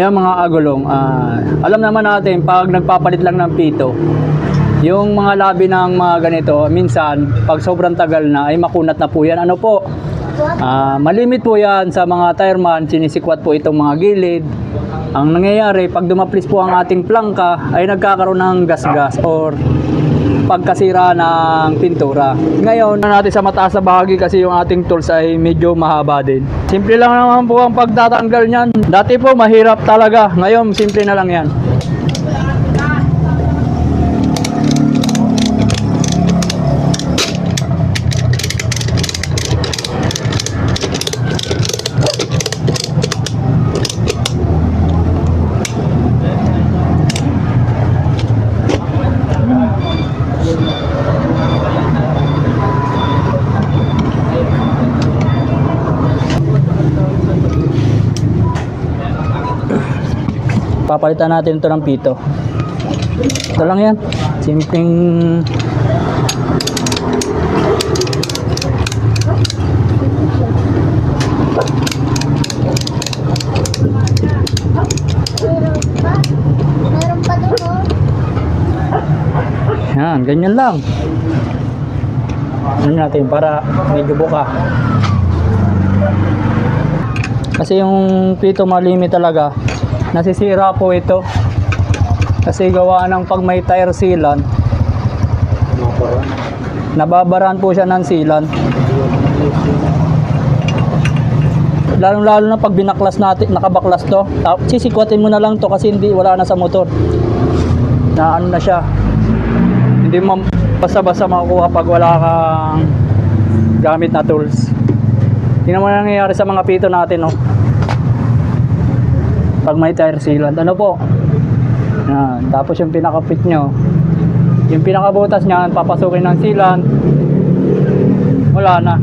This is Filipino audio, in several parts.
Yan mga agulong, alam naman natin pag nagpapalit lang ng pito, yung mga labi ng mga ganito, minsan pag sobrang tagal na ay makunat na po yan. Ano po? Malimit po yan sa mga tireman, sinisikwat po itong mga gilid. Ang nangyayari, pag dumaplis po ang ating plangka, ay nagkakaroon ng gas-gas or pagkasira ng pintura. Ngayon, natin sa mataas na bahagi kasi yung ating tools ay medyo mahaba din. Simple lang naman po ang pagtatanggal niyan. Dati po mahirap talaga, ngayon simple na lang yan. Papalitan natin ito ng pito. Ito lang yan. Simpleng yan, ganyan lang. Ano natin para medyo buka. Kasi yung pito malimi talaga. Nasisira po ito kasi gawa ng pag may tire sealant, nababaran po siya ng sealant, lalo na pag binaklas natin, nakabaklas to, sisikwatin mo na lang to kasi hindi, wala na sa motor na ano na siya, hindi mo basta-basta makukuha pag wala kang gamit na tools. Tingnan mo na nangyayari sa mga pito natin, no? Pag may tire sealant, ano po? Yan. Tapos yung pinakapit nyo, yung pinakabutas nyan, papasukin ng sealant, wala na.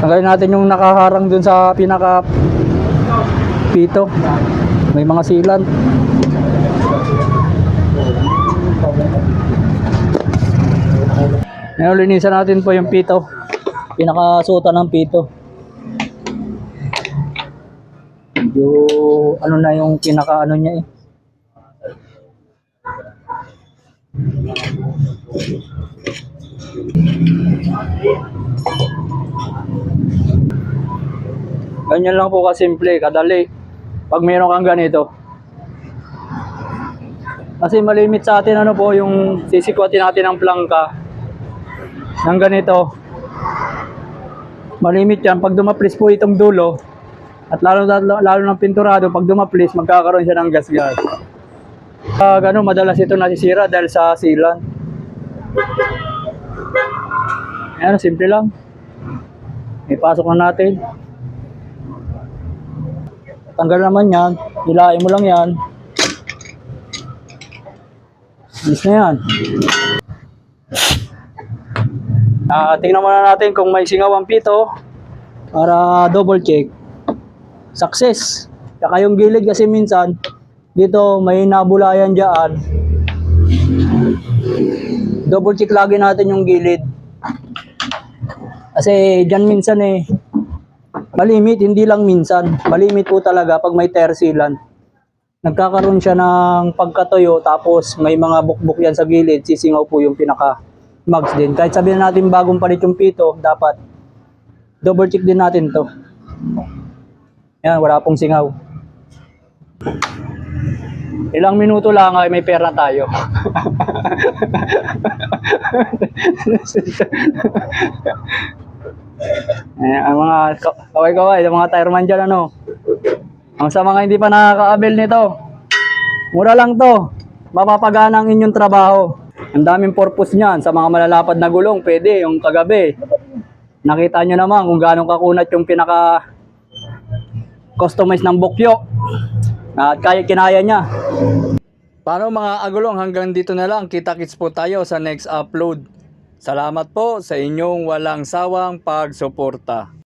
Tanggalin natin yung nakaharang dun sa pinakapito. May mga sealant. Ngayon, linisan natin po yung pito. Pinakasutan ng pito. Medyo ano na yung pinaka ano niya eh. Ganyan lang po kasimple, kadali. Pag meron kang ganito. Kasi malimit sa atin ano po yung sisikwatin natin ng plangka. Ng ganito, malimit yan. Pag dumaplis po itong dulo, at lalo ng pinturado, pag dumaplis, magkakaroon siya ng gas-gas. Gano'n, madalas ito nasisira dahil sa sealant. Ayan, simple lang. Ipasok na natin. Tanggal naman yan, hilain mo lang yan. Alis na yan. Tingnan muna natin kung may singaw ang pito para double check. Success. Saka yung gilid kasi minsan dito may nabulayan dyan. Double check lagi natin yung gilid. Kasi dyan minsan eh malimit, hindi lang minsan. Malimit po talaga pag may tire sealant. Nagkakaroon siya ng pagkatuyo tapos may mga bukbuk yan sa gilid. Sisingaw po yung pinaka mags din. Kahit sabihin natin bagong palit yung pito, dapat double check din natin to. Yan, wala pong singaw. Ilang minuto lang ay may pera tayo. Ang mga kaway-kaway, yung mga tireman dyan, ano. Ang sa mga hindi pa nakaka-avail nito, mura lang to. Mapapagana ang inyong trabaho. Ang daming purpose niyan. Sa mga malalapad na gulong, pwede yung kagabi. Nakita nyo naman kung gaano kakunat yung pinaka customize ng bukyo. At kinaya niya. Paano mga agulong, hanggang dito na lang. Kita-kits po tayo sa next upload. Salamat po sa inyong walang sawang pagsuporta.